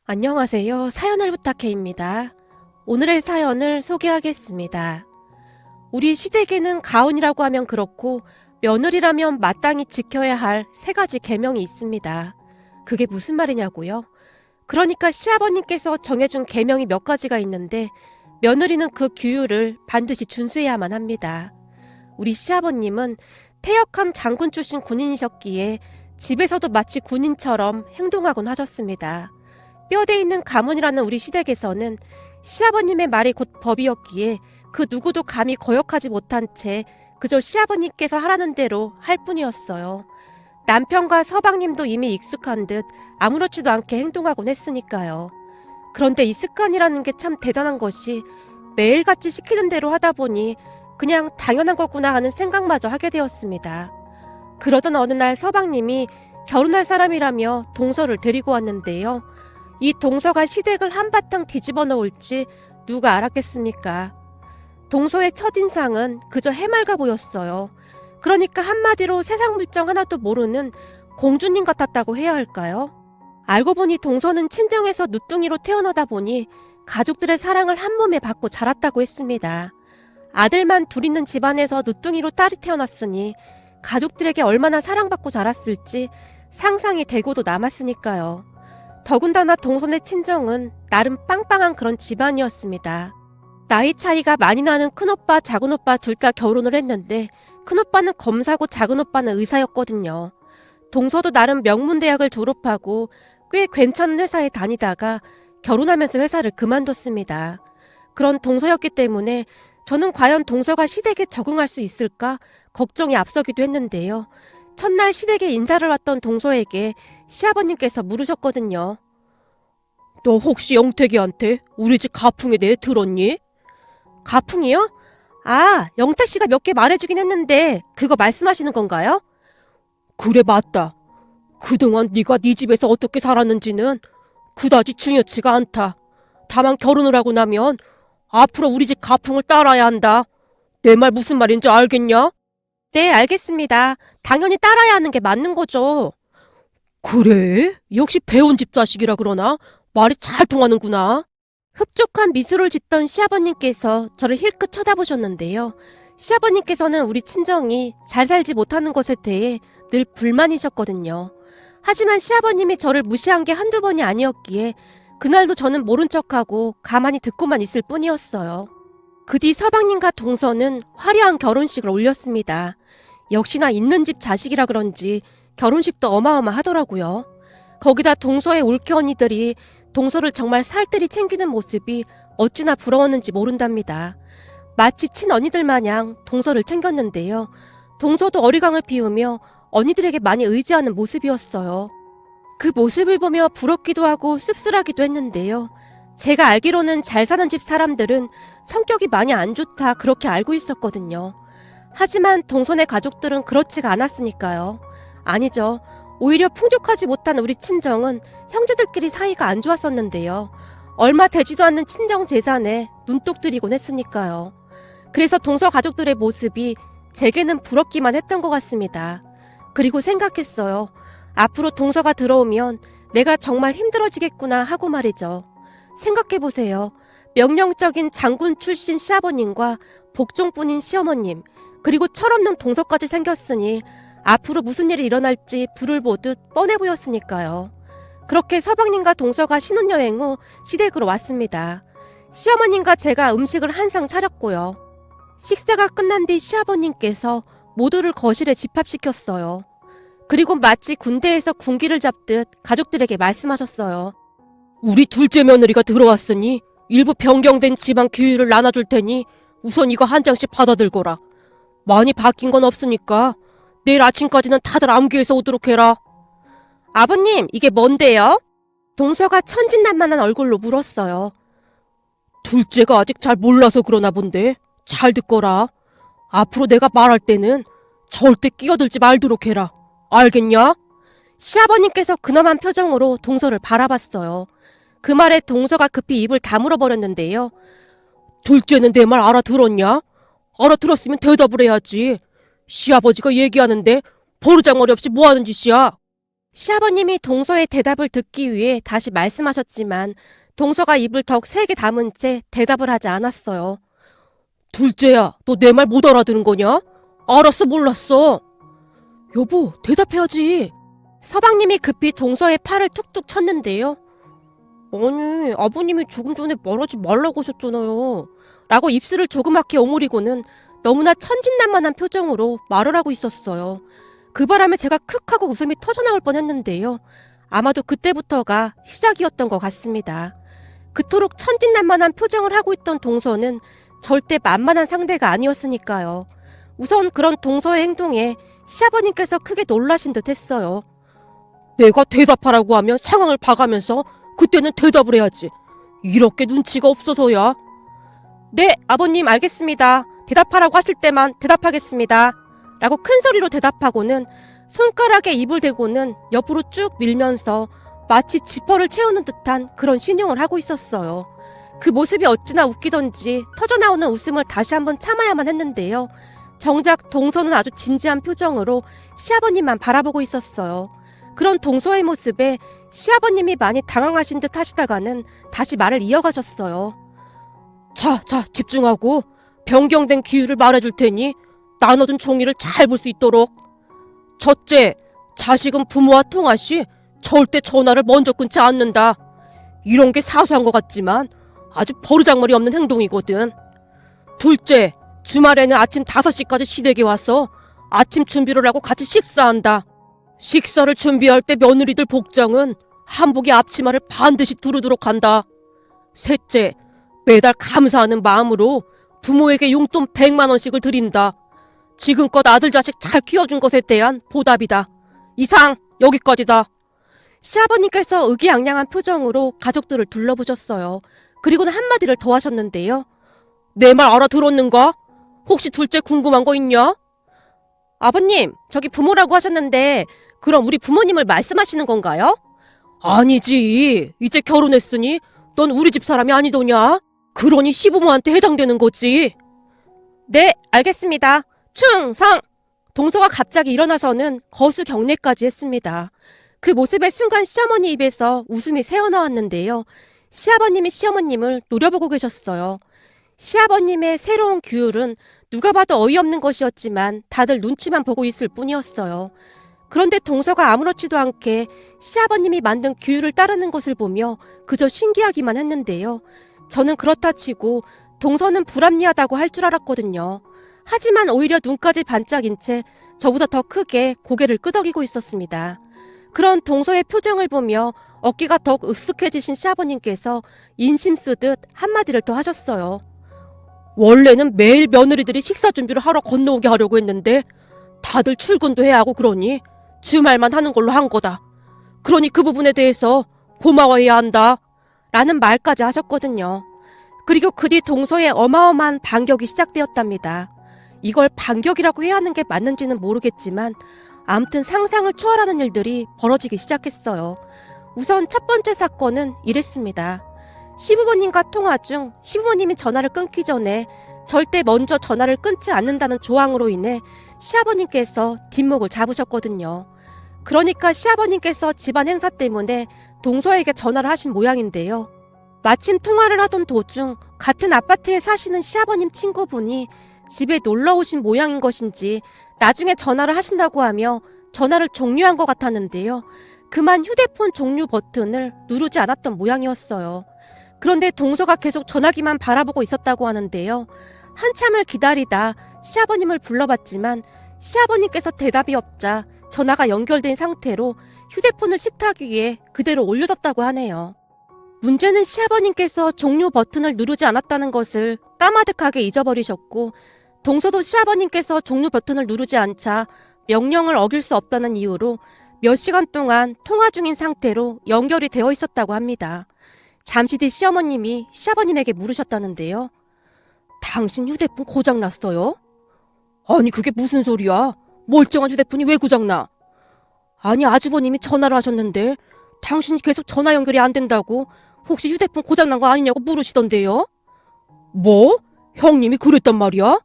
안녕하세요. 사연을 부탁해입니다. 오늘의 사연을 소개하겠습니다. 우리 시댁에는 가훈이라고 하면 그렇고 며느리라면 마땅히 지켜야 할 세 가지 계명이 있습니다. 그게 무슨 말이냐고요? 그러니까 시아버님께서 정해준 계명이 몇 가지가 있는데 며느리는 그 규율을 반드시 준수해야만 합니다. 우리 시아버님은 태역함 장군 출신 군인이셨기에 집에서도 마치 군인처럼 행동하곤 하셨습니다. 뼈대 있는 가문이라는 우리 시댁에서는 시아버님의 말이 곧 법이었기에 그 누구도 감히 거역하지 못한 채 그저 시아버님께서 하라는 대로 할 뿐이었어요. 남편과 서방님도 이미 익숙한 듯 아무렇지도 않게 행동하곤 했으니까요. 그런데 이 습관이라는 게 참 대단한 것이 매일같이 시키는 대로 하다 보니 그냥 당연한 거구나 하는 생각마저 하게 되었습니다. 그러던 어느 날 서방님이 결혼할 사람이라며 동서를 데리고 왔는데요. 이 동서가 시댁을 한바탕 뒤집어 놓을지 누가 알았겠습니까? 동서의 첫인상은 그저 해맑아 보였어요. 그러니까 한마디로 세상 물정 하나도 모르는 공주님 같았다고 해야 할까요? 알고 보니 동서는 친정에서 누뚱이로 태어나다 보니 가족들의 사랑을 한 몸에 받고 자랐다고 했습니다. 아들만 둘 있는 집안에서 누뚱이로 딸이 태어났으니 가족들에게 얼마나 사랑받고 자랐을지 상상이 되고도 남았으니까요. 더군다나 동선의 친정은 나름 빵빵한 그런 집안이었습니다. 나이 차이가 많이 나는 큰오빠, 작은오빠 둘 다 결혼을 했는데 큰오빠는 검사고 작은오빠는 의사였거든요. 동서도 나름 명문대학을 졸업하고 꽤 괜찮은 회사에 다니다가 결혼하면서 회사를 그만뒀습니다. 그런 동서였기 때문에 저는 과연 동서가 시댁에 적응할 수 있을까 걱정이 앞서기도 했는데요. 첫날 시댁에 인사를 왔던 동서에게 시아버님께서 물으셨거든요. 너 혹시 영택이한테 우리 집 가풍에 대해 들었니? 가풍이요? 아, 영택씨가 몇 개 말해주긴 했는데 그거 말씀하시는 건가요? 그래, 맞다. 그동안 네가 네 집에서 어떻게 살았는지는 그다지 중요치가 않다. 다만 결혼을 하고 나면 앞으로 우리 집 가풍을 따라야 한다. 내 말 무슨 말인지 알겠냐? 네, 알겠습니다. 당연히 따라야 하는 게 맞는 거죠. 그래? 역시 배운 집 자식이라 그러나? 말이 잘 통하는구나. 흡족한 미소를 짓던 시아버님께서 저를 힐끗 쳐다보셨는데요. 시아버님께서는 우리 친정이 잘 살지 못하는 것에 대해 늘 불만이셨거든요. 하지만 시아버님이 저를 무시한 게 한두 번이 아니었기에 그날도 저는 모른 척하고 가만히 듣고만 있을 뿐이었어요. 그 뒤 서방님과 동서는 화려한 결혼식을 올렸습니다. 역시나 있는 집 자식이라 그런지 결혼식도 어마어마하더라고요. 거기다 동서의 올케 언니들이 동서를 정말 살뜰히 챙기는 모습이 어찌나 부러웠는지 모른답니다. 마치 친언니들 마냥 동서를 챙겼는데요. 동서도 어리광을 피우며 언니들에게 많이 의지하는 모습이었어요. 그 모습을 보며 부럽기도 하고 씁쓸하기도 했는데요. 제가 알기로는 잘 사는 집 사람들은 성격이 많이 안 좋다 그렇게 알고 있었거든요. 하지만 동서네 가족들은 그렇지가 않았으니까요. 아니죠. 오히려 풍족하지 못한 우리 친정은 형제들끼리 사이가 안 좋았었는데요. 얼마 되지도 않는 친정 재산에 눈독 들이곤 했으니까요. 그래서 동서 가족들의 모습이 제게는 부럽기만 했던 것 같습니다. 그리고 생각했어요. 앞으로 동서가 들어오면 내가 정말 힘들어지겠구나 하고 말이죠. 생각해보세요. 명령적인 장군 출신 시아버님과 복종뿐인 시어머님, 그리고 철없는 동서까지 생겼으니 앞으로 무슨 일이 일어날지 불을 보듯 뻔해 보였으니까요. 그렇게 서방님과 동서가 신혼여행 후 시댁으로 왔습니다. 시어머님과 제가 음식을 한상 차렸고요. 식사가 끝난 뒤 시아버님께서 모두를 거실에 집합시켰어요. 그리고 마치 군대에서 군기를 잡듯 가족들에게 말씀하셨어요. 우리 둘째 며느리가 들어왔으니 일부 변경된 집안 규율을 나눠줄 테니 우선 이거 한 장씩 받아들거라. 많이 바뀐 건 없으니까 내일 아침까지는 다들 암기해서 오도록 해라. 아버님, 이게 뭔데요? 동서가 천진난만한 얼굴로 물었어요. 둘째가 아직 잘 몰라서 그러나 본데 잘 듣거라. 앞으로 내가 말할 때는 절대 끼어들지 말도록 해라. 알겠냐? 시아버님께서 근엄한 표정으로 동서를 바라봤어요. 그 말에 동서가 급히 입을 다물어 버렸는데요. 둘째는 내 말 알아들었냐? 알아들었으면 대답을 해야지. 시아버지가 얘기하는데 버르장머리 없이 뭐하는 짓이야? 시아버님이 동서의 대답을 듣기 위해 다시 말씀하셨지만 동서가 입을 덕 세게 다문 채 대답을 하지 않았어요. 둘째야, 너 내 말 못 알아들은 거냐? 알았어, 몰랐어. 여보, 대답해야지. 서방님이 급히 동서의 팔을 툭툭 쳤는데요. 아니, 아버님이 조금 전에 말하지 말라고 하셨잖아요. 라고 입술을 조그맣게 오므리고는 너무나 천진난만한 표정으로 말을 하고 있었어요. 그 바람에 제가 크 하고 웃음이 터져나올 뻔했는데요. 아마도 그때부터가 시작이었던 것 같습니다. 그토록 천진난만한 표정을 하고 있던 동서는 절대 만만한 상대가 아니었으니까요. 우선 그런 동서의 행동에 시아버님께서 크게 놀라신 듯 했어요. 내가 대답하라고 하면 상황을 봐가면서 그때는 대답을 해야지. 이렇게 눈치가 없어서야. 네, 아버님 알겠습니다. 대답하라고 하실 때만 대답하겠습니다. 라고 큰 소리로 대답하고는 손가락에 입을 대고는 옆으로 쭉 밀면서 마치 지퍼를 채우는 듯한 그런 신용을 하고 있었어요. 그 모습이 어찌나 웃기던지 터져나오는 웃음을 다시 한번 참아야만 했는데요. 정작 동서는 아주 진지한 표정으로 시아버님만 바라보고 있었어요. 그런 동서의 모습에 시아버님이 많이 당황하신 듯 하시다가는 다시 말을 이어가셨어요. 자, 집중하고 변경된 기율을 말해줄 테니 나눠둔 종이를 잘 볼 수 있도록. 첫째, 자식은 부모와 통화 시 절대 전화를 먼저 끊지 않는다. 이런 게 사소한 것 같지만 아주 버르장머리 없는 행동이거든. 둘째, 주말에는 아침 5시까지 시댁에 와서 아침 준비를 하고 같이 식사한다. 식사를 준비할 때 며느리들 복장은 한복에 앞치마를 반드시 두르도록 한다. 셋째, 매달 감사하는 마음으로 부모에게 용돈 100만 원씩을 드린다. 지금껏 아들 자식 잘 키워준 것에 대한 보답이다. 이상 여기까지다. 시아버님께서 의기양양한 표정으로 가족들을 둘러보셨어요. 그리고는 한마디를 더 하셨는데요. 내 말 알아들었는가? 혹시 둘째 궁금한 거 있냐? 아버님, 저기 부모라고 하셨는데 그럼 우리 부모님을 말씀하시는 건가요? 아니지. 이제 결혼했으니 넌 우리 집 사람이 아니더냐? 그러니 시부모한테 해당되는 거지. 네, 알겠습니다. 충성! 동서가 갑자기 일어나서는 거수 경례까지 했습니다. 그 모습에 순간 시어머니 입에서 웃음이 새어나왔는데요. 시아버님이 시어머님을 노려보고 계셨어요. 시아버님의 새로운 규율은 누가 봐도 어이없는 것이었지만 다들 눈치만 보고 있을 뿐이었어요. 그런데 동서가 아무렇지도 않게 시아버님이 만든 규율을 따르는 것을 보며 그저 신기하기만 했는데요. 저는 그렇다 치고 동서는 불합리하다고 할 줄 알았거든요. 하지만 오히려 눈까지 반짝인 채 저보다 더 크게 고개를 끄덕이고 있었습니다. 그런 동서의 표정을 보며 어깨가 더욱 으쓱해지신 시아버님께서 인심 쓰듯 한마디를 더 하셨어요. 원래는 매일 며느리들이 식사 준비를 하러 건너오게 하려고 했는데 다들 출근도 해야 하고 그러니 주말만 하는 걸로 한 거다. 그러니 그 부분에 대해서 고마워해야 한다. 라는 말까지 하셨거든요. 그리고 그 뒤 동서의 어마어마한 반격이 시작되었답니다. 이걸 반격이라고 해야 하는 게 맞는지는 모르겠지만 아무튼 상상을 초월하는 일들이 벌어지기 시작했어요. 우선 첫 번째 사건은 이랬습니다. 시부모님과 통화 중 시부모님이 전화를 끊기 전에 절대 먼저 전화를 끊지 않는다는 조항으로 인해 시아버님께서 뒷목을 잡으셨거든요. 그러니까 시아버님께서 집안 행사 때문에 동서에게 전화를 하신 모양인데요. 마침 통화를 하던 도중 같은 아파트에 사시는 시아버님 친구분이 집에 놀러 오신 모양인 것인지 나중에 전화를 하신다고 하며 전화를 종료한 것 같았는데요. 그만 휴대폰 종료 버튼을 누르지 않았던 모양이었어요. 그런데 동서가 계속 전화기만 바라보고 있었다고 하는데요. 한참을 기다리다 시아버님을 불러봤지만 시아버님께서 대답이 없자 전화가 연결된 상태로 휴대폰을 식탁 위에 그대로 올려뒀다고 하네요. 문제는 시아버님께서 종료 버튼을 누르지 않았다는 것을 까마득하게 잊어버리셨고 동서도 시아버님께서 종료 버튼을 누르지 않자 명령을 어길 수 없다는 이유로 몇 시간 동안 통화 중인 상태로 연결이 되어 있었다고 합니다. 잠시 뒤 시어머님이 시아버님에게 물으셨다는데요. 당신 휴대폰 고장났어요? 아니 그게 무슨 소리야? 멀쩡한 휴대폰이 왜 고장나? 아니 아주버님이 전화를 하셨는데 당신이 계속 전화 연결이 안 된다고 혹시 휴대폰 고장난 거 아니냐고 물으시던데요? 뭐? 형님이 그랬단 말이야?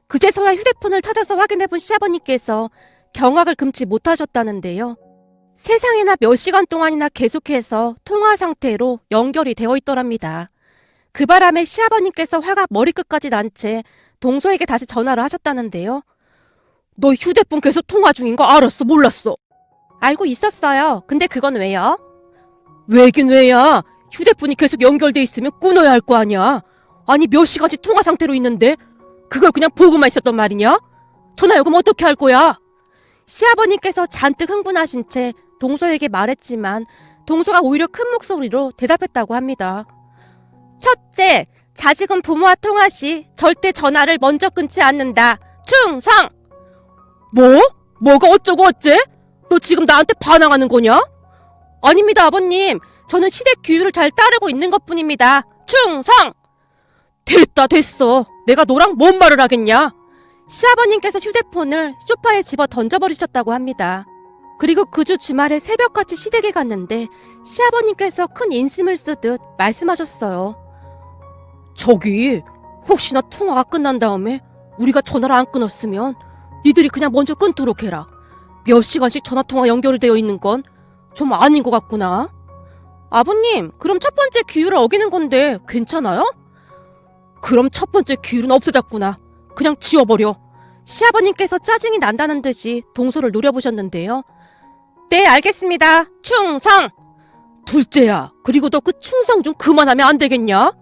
그제서야 휴대폰을 찾아서 확인해본 시아버님께서 경악을 금치 못하셨다는데요. 세상에나 몇 시간 동안이나 계속해서 통화 상태로 연결이 되어 있더랍니다. 그 바람에 시아버님께서 화가 머리끝까지 난 채 동서에게 다시 전화를 하셨다는데요. 너 휴대폰 계속 통화 중인 거 알았어, 몰랐어? 알고 있었어요. 근데 그건 왜요? 왜긴 왜야. 휴대폰이 계속 연결돼 있으면 끊어야 할 거 아니야. 아니 몇 시간씩 통화 상태로 있는데 그걸 그냥 보고만 있었단 말이냐? 전화 요금 어떻게 할 거야? 시아버님께서 잔뜩 흥분하신 채 동서에게 말했지만 동서가 오히려 큰 목소리로 대답했다고 합니다. 첫째, 자식은 부모와 통화 시 절대 전화를 먼저 끊지 않는다. 충성! 뭐? 뭐가 어쩌고 어째? 너 지금 나한테 반항하는 거냐? 아닙니다, 아버님. 저는 시댁 규율을 잘 따르고 있는 것뿐입니다. 충성! 됐다, 됐어. 내가 너랑 뭔 말을 하겠냐? 시아버님께서 휴대폰을 소파에 집어 던져버리셨다고 합니다. 그리고 그 주 주말에 새벽같이 시댁에 갔는데 시아버님께서 큰 인심을 쓰듯 말씀하셨어요. 저기 혹시나 통화가 끝난 다음에 우리가 전화를 안 끊었으면 니들이 그냥 먼저 끊도록 해라. 몇 시간씩 전화통화 연결되어 있는 건 좀 아닌 것 같구나. 아버님, 그럼 첫 번째 규율을 어기는 건데 괜찮아요? 그럼 첫 번째 규율은 없어졌구나. 그냥 지워버려. 시아버님께서 짜증이 난다는 듯이 동서를 노려보셨는데요. 네, 알겠습니다. 충성! 둘째야, 그리고 너 그 충성 좀 그만하면 안 되겠냐?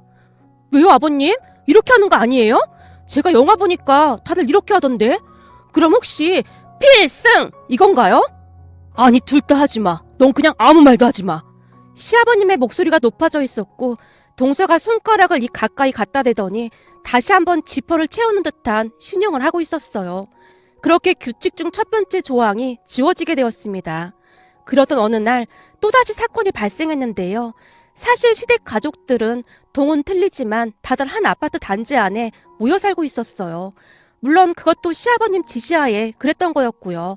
왜요, 아버님? 이렇게 하는 거 아니에요? 제가 영화 보니까 다들 이렇게 하던데. 그럼 혹시 필승 이건가요? 아니, 둘 다 하지 마. 넌 그냥 아무 말도 하지 마. 시아버님의 목소리가 높아져 있었고 동서가 손가락을 입 가까이 갖다 대더니 다시 한번 지퍼를 채우는 듯한 신용을 하고 있었어요. 그렇게 규칙 중 첫 번째 조항이 지워지게 되었습니다. 그러던 어느 날 또다시 사건이 발생했는데요. 사실 시댁 가족들은 동은 틀리지만 다들 한 아파트 단지 안에 모여 살고 있었어요. 물론 그것도 시아버님 지시하에 그랬던 거였고요.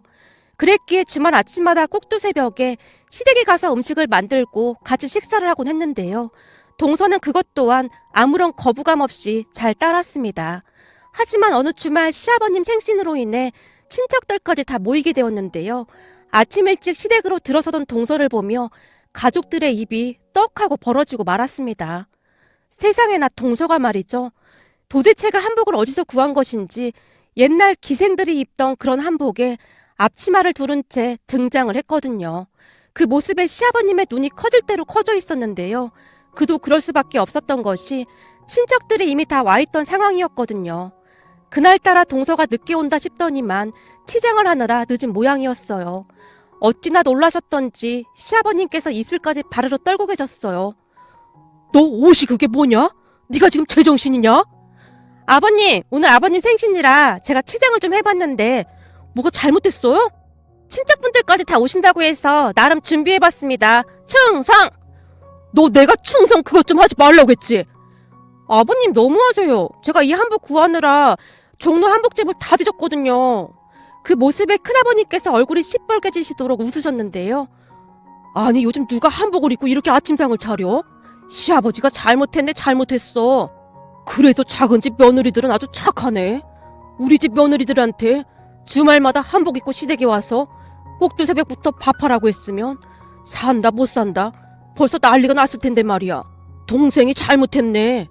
그랬기에 주말 아침마다 꼭두새벽에 시댁에 가서 음식을 만들고 같이 식사를 하곤 했는데요. 동서는 그것 또한 아무런 거부감 없이 잘 따랐습니다. 하지만 어느 주말 시아버님 생신으로 인해 친척들까지 다 모이게 되었는데요. 아침 일찍 시댁으로 들어서던 동서를 보며 가족들의 입이 떡하고 벌어지고 말았습니다. 세상에나 동서가 말이죠. 도대체가 한복을 어디서 구한 것인지 옛날 기생들이 입던 그런 한복에 앞치마를 두른 채 등장을 했거든요. 그 모습에 시아버님의 눈이 커질 대로 커져 있었는데요. 그도 그럴 수밖에 없었던 것이 친척들이 이미 다 와있던 상황이었거든요. 그날따라 동서가 늦게 온다 싶더니만 치장을 하느라 늦은 모양이었어요. 어찌나 놀라셨던지 시아버님께서 입술까지 바르르 떨고 계셨어요. 너 옷이 그게 뭐냐? 네가 지금 제정신이냐? 아버님, 오늘 아버님 생신이라 제가 치장을 좀 해봤는데 뭐가 잘못됐어요? 친척분들까지 다 오신다고 해서 나름 준비해봤습니다. 충성! 너 내가 충성 그것 좀 하지 말라고 했지? 아버님 너무하세요. 제가 이 한복 구하느라 종로 한복집을 다 뒤졌거든요. 그 모습에 큰아버님께서 얼굴이 시뻘개지시도록 웃으셨는데요. 아니 요즘 누가 한복을 입고 이렇게 아침상을 차려? 시아버지가 잘못했네 잘못했어. 그래도 작은 집 며느리들은 아주 착하네. 우리 집 며느리들한테 주말마다 한복 입고 시댁에 와서 꼭두새벽부터 밥하라고 했으면 산다 못 산다 벌써 난리가 났을 텐데 말이야. 동생이 잘못했네.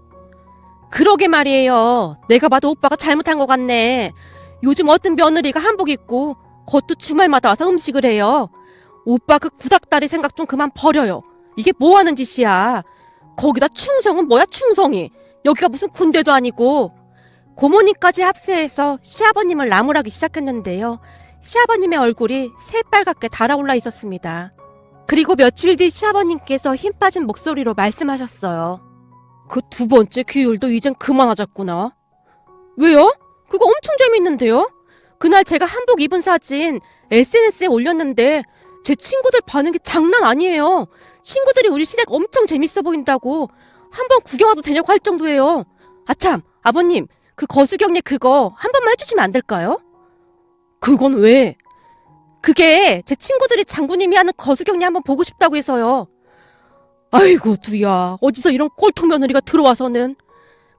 그러게 말이에요. 내가 봐도 오빠가 잘못한 것 같네. 요즘 어떤 며느리가 한복 입고 그것도 주말마다 와서 음식을 해요. 오빠 그 구닥다리 생각 좀 그만 버려요. 이게 뭐 하는 짓이야. 거기다 충성은 뭐야 충성이. 여기가 무슨 군대도 아니고. 고모님까지 합세해서 시아버님을 나무라기 시작했는데요. 시아버님의 얼굴이 새빨갛게 달아올라 있었습니다. 그리고 며칠 뒤 시아버님께서 힘 빠진 목소리로 말씀하셨어요. 그 두 번째 규율도 이젠 그만하자꾸나. 왜요? 그거 엄청 재밌는데요? 그날 제가 한복 입은 사진 SNS에 올렸는데 제 친구들 반응이 장난 아니에요. 친구들이 우리 시댁 엄청 재밌어 보인다고 한번 구경와도 되냐고 할 정도예요. 아참, 아버님, 그 거수경례 그거 한 번만 해주시면 안 될까요? 그건 왜? 그게 제 친구들이 장군님이 하는 거수경례 한번 보고 싶다고 해서요. 아이고 두야, 어디서 이런 꼴통 며느리가 들어와서는.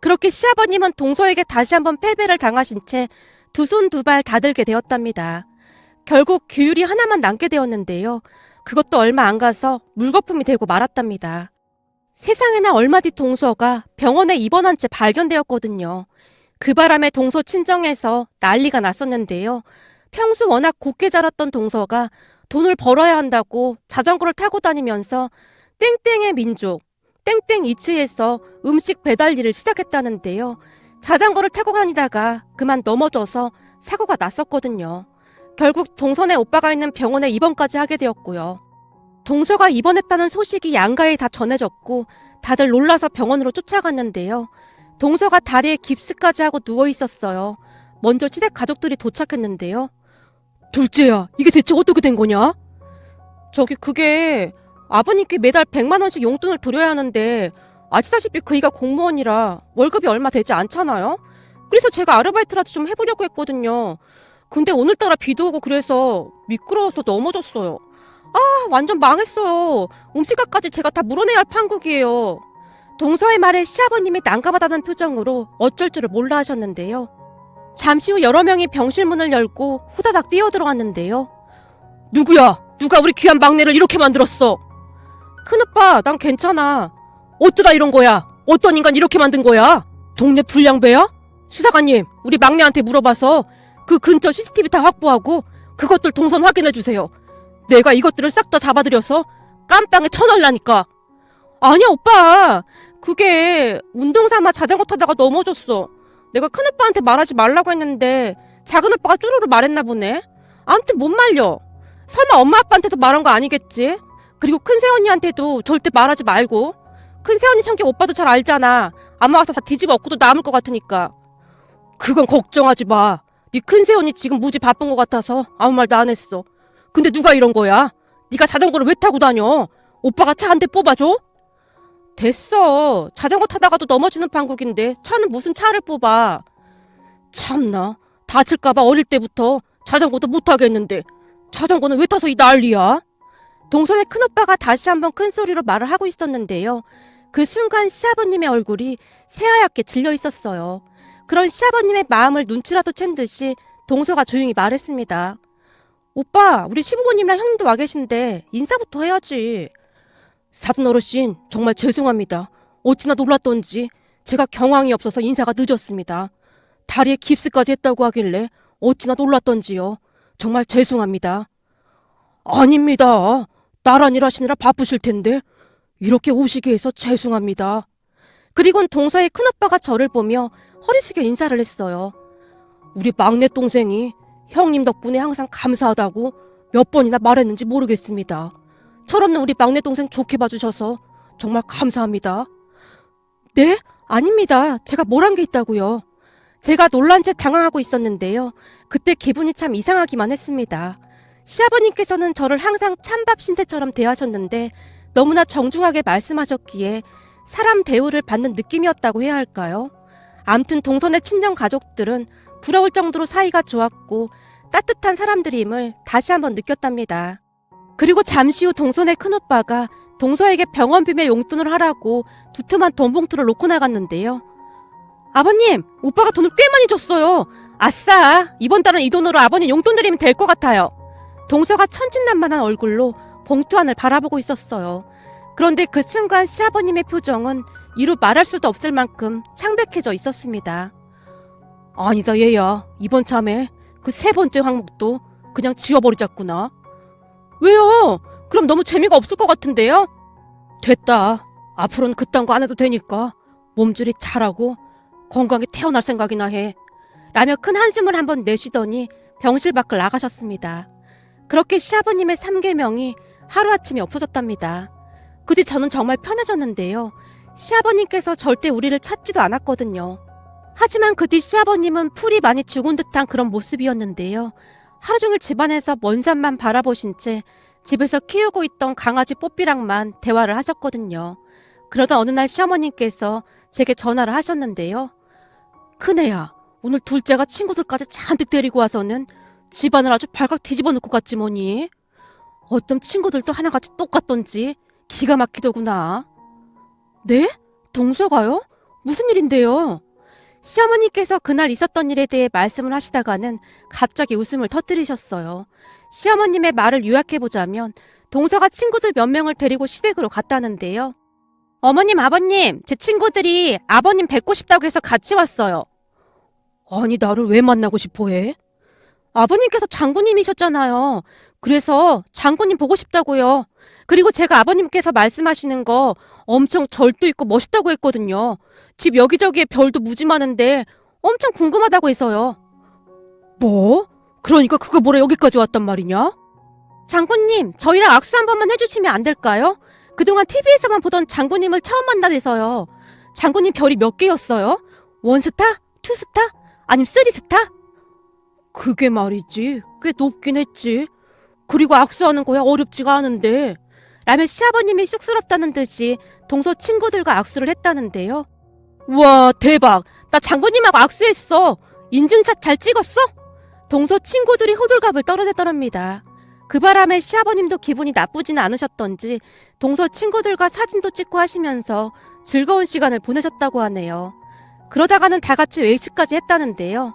그렇게 시아버님은 동서에게 다시 한번 패배를 당하신 채 두 손 두 발 다들게 되었답니다. 결국 규율이 하나만 남게 되었는데요. 그것도 얼마 안 가서 물거품이 되고 말았답니다. 세상에나 얼마 뒤 동서가 병원에 입원한 채 발견되었거든요. 그 바람에 동서 친정에서 난리가 났었는데요. 평소 워낙 곱게 자랐던 동서가 돈을 벌어야 한다고 자전거를 타고 다니면서 땡땡의 민족, 땡땡 이츠에서 음식 배달 일을 시작했다는데요. 자전거를 타고 다니다가 그만 넘어져서 사고가 났었거든요. 결국 동서네 오빠가 있는 병원에 입원까지 하게 되었고요. 동서가 입원했다는 소식이 양가에 다 전해졌고 다들 놀라서 병원으로 쫓아갔는데요. 동서가 다리에 깁스까지 하고 누워 있었어요. 먼저 시댁 가족들이 도착했는데요. 둘째야, 이게 대체 어떻게 된 거냐? 그게 아버님께 매달 100만 원씩 용돈을 드려야 하는데 아시다시피 그이가 공무원이라 월급이 얼마 되지 않잖아요? 그래서 제가 아르바이트라도 좀 해보려고 했거든요. 근데 오늘따라 비도 오고 그래서 미끄러워서 넘어졌어요. 아, 완전 망했어요. 음식값까지 제가 다 물어내야 할 판국이에요. 동서의 말에 시아버님이 난감하다는 표정으로 어쩔 줄을 몰라 하셨는데요. 잠시 후 여러 명이 병실 문을 열고 후다닥 뛰어들어왔는데요. 누구야? 누가 우리 귀한 막내를 이렇게 만들었어? 큰오빠, 난 괜찮아. 어쩌다 이런 거야? 어떤 인간 이렇게 만든 거야? 동네 불량배야? 수사관님, 우리 막내한테 물어봐서 그 근처 CCTV 다 확보하고 그것들 동선 확인해주세요. 내가 이것들을 싹 다 잡아들여서 깜빵에 쳐넣으라니까. 아니야 오빠, 그게 운동삼아 자전거 타다가 넘어졌어. 내가 큰오빠한테 말하지 말라고 했는데 작은오빠가 쭈루루 말했나 보네. 아무튼 못 말려. 설마 엄마 아빠한테도 말한 거 아니겠지? 그리고 큰새언니한테도 절대 말하지 말고. 큰새언니 성격 오빠도 잘 알잖아. 아마 와서 다 뒤집어 엎고도 남을 것 같으니까. 그건 걱정하지 마. 네 큰새언니 지금 무지 바쁜 것 같아서 아무 말도 안 했어. 근데 누가 이런 거야? 네가 자전거를 왜 타고 다녀? 오빠가 차 한 대 뽑아줘? 됐어. 자전거 타다가도 넘어지는 판국인데 차는 무슨 차를 뽑아. 참나, 다칠까봐 어릴 때부터 자전거도 못 타겠는데 자전거는 왜 타서 이 난리야? 동선의 큰오빠가 다시 한번 큰 소리로 말을 하고 있었는데요. 그 순간 시아버님의 얼굴이 새하얗게 질려 있었어요. 그런 시아버님의 마음을 눈치라도 챈 듯이 동서가 조용히 말했습니다. 오빠, 우리 시부모님이랑 형님도 와 계신데 인사부터 해야지. 사돈 어르신, 정말 죄송합니다. 어찌나 놀랐던지 제가 경황이 없어서 인사가 늦었습니다. 다리에 깁스까지 했다고 하길래 어찌나 놀랐던지요. 정말 죄송합니다. 아닙니다. 나란 일하시느라 바쁘실 텐데 이렇게 오시게 해서 죄송합니다. 그리곤 동서의 큰오빠가 저를 보며 허리 숙여 인사를 했어요. 우리 막내 동생이 형님 덕분에 항상 감사하다고 몇 번이나 말했는지 모르겠습니다. 철없는 우리 막내 동생 좋게 봐주셔서 정말 감사합니다. 네? 아닙니다. 제가 뭘 한 게 있다고요. 제가 놀란 채 당황하고 있었는데요. 그때 기분이 참 이상하기만 했습니다. 시아버님께서는 저를 항상 찬밥 신세처럼 대하셨는데 너무나 정중하게 말씀하셨기에 사람 대우를 받는 느낌이었다고 해야 할까요? 암튼 동선의 친정 가족들은 부러울 정도로 사이가 좋았고 따뜻한 사람들임을 다시 한번 느꼈답니다. 그리고 잠시 후 동선의 큰오빠가 동서에게 병원비며 용돈을 하라고 두툼한 돈 봉투를 놓고 나갔는데요. 아버님, 오빠가 돈을 꽤 많이 줬어요. 아싸, 이번 달은 이 돈으로 아버님 용돈 드리면 될 것 같아요. 동서가 천진난만한 얼굴로 봉투 안을 바라보고 있었어요. 그런데 그 순간 시아버님의 표정은 이루 말할 수도 없을 만큼 창백해져 있었습니다. 아니다 얘야, 이번 참에 그 세 번째 항목도 그냥 지워버리자꾸나. 왜요? 그럼 너무 재미가 없을 것 같은데요? 됐다. 앞으로는 그딴 거 안 해도 되니까 몸조리 잘하고 건강히 태어날 생각이나 해. 라며 큰 한숨을 한번 내쉬더니 병실 밖을 나가셨습니다. 그렇게 시아버님의 3계명이 하루아침에 없어졌답니다. 그 뒤 저는 정말 편해졌는데요. 시아버님께서 절대 우리를 찾지도 않았거든요. 하지만 그 뒤 시아버님은 풀이 많이 죽은 듯한 그런 모습이었는데요. 하루 종일 집안에서 먼 산만 바라보신 채 집에서 키우고 있던 강아지 뽀삐랑만 대화를 하셨거든요. 그러다 어느 날 시어머님께서 제게 전화를 하셨는데요. 큰애야, 오늘 둘째가 친구들까지 잔뜩 데리고 와서는 집안을 아주 발칵 뒤집어 놓고 갔지 뭐니. 어떤 친구들도 하나같이 똑같던지 기가 막히더구나. 네? 동서가요? 무슨 일인데요? 시어머니께서 그날 있었던 일에 대해 말씀을 하시다가는 갑자기 웃음을 터뜨리셨어요. 시어머님의 말을 요약해보자면 동서가 친구들 몇 명을 데리고 시댁으로 갔다는데요. 어머님, 아버님, 제 친구들이 아버님 뵙고 싶다고 해서 같이 왔어요. 아니, 나를 왜 만나고 싶어 해? 아버님께서 장군님이셨잖아요. 그래서 장군님 보고 싶다고요. 그리고 제가 아버님께서 말씀하시는 거 엄청 절도 있고 멋있다고 했거든요. 집 여기저기에 별도 무지 많은데 엄청 궁금하다고 해서요. 뭐? 그러니까 그거 뭐라 여기까지 왔단 말이냐? 장군님, 저희랑 악수 한 번만 해주시면 안 될까요? 그동안 TV에서만 보던 장군님을 처음 만나뵈서요. 장군님 별이 몇 개였어요? 원스타? 투스타? 아님 쓰리스타? 그게 말이지. 꽤 높긴 했지. 그리고 악수하는 거야 어렵지가 않은데. 라며 시아버님이 쑥스럽다는 듯이 동서 친구들과 악수를 했다는데요. 우와, 대박. 나 장군님하고 악수했어. 인증샷 잘 찍었어? 동서 친구들이 호들갑을 떨어대더랍니다. 그 바람에 시아버님도 기분이 나쁘지는 않으셨던지 동서 친구들과 사진도 찍고 하시면서 즐거운 시간을 보내셨다고 하네요. 그러다가는 다 같이 외식까지 했다는데요.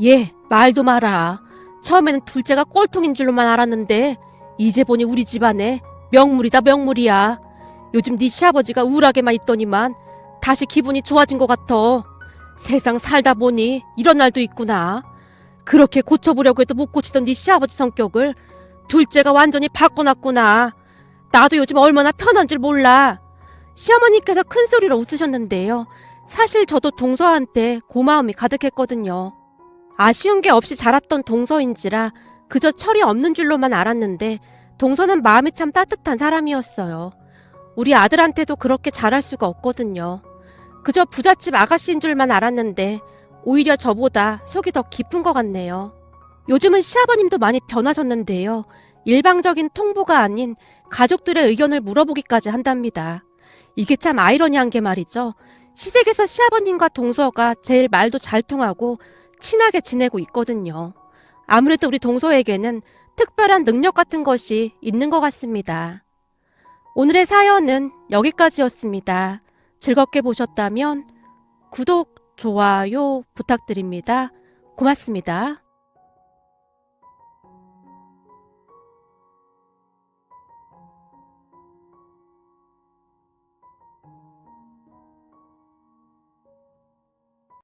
예, 말도 마라. 처음에는 둘째가 꼴통인 줄로만 알았는데 이제 보니 우리 집안에 명물이다 명물이야. 요즘 네 시아버지가 우울하게만 있더니만 다시 기분이 좋아진 것 같아. 세상 살다 보니 이런 날도 있구나. 그렇게 고쳐보려고 해도 못 고치던 네 시아버지 성격을 둘째가 완전히 바꿔놨구나. 나도 요즘 얼마나 편한 줄 몰라. 시어머니께서 큰 소리로 웃으셨는데요. 사실 저도 동서한테 고마움이 가득했거든요. 아쉬운 게 없이 자랐던 동서인지라 그저 철이 없는 줄로만 알았는데 동서는 마음이 참 따뜻한 사람이었어요. 우리 아들한테도 그렇게 잘할 수가 없거든요. 그저 부잣집 아가씨인 줄만 알았는데 오히려 저보다 속이 더 깊은 것 같네요. 요즘은 시아버님도 많이 변하셨는데요. 일방적인 통보가 아닌 가족들의 의견을 물어보기까지 한답니다. 이게 참 아이러니한 게 말이죠. 시댁에서 시아버님과 동서가 제일 말도 잘 통하고 친하게 지내고 있거든요. 아무래도 우리 동서에게는 특별한 능력 같은 것이 있는 것 같습니다. 오늘의 사연은 여기까지였습니다. 즐겁게 보셨다면 구독, 좋아요 부탁드립니다. 고맙습니다.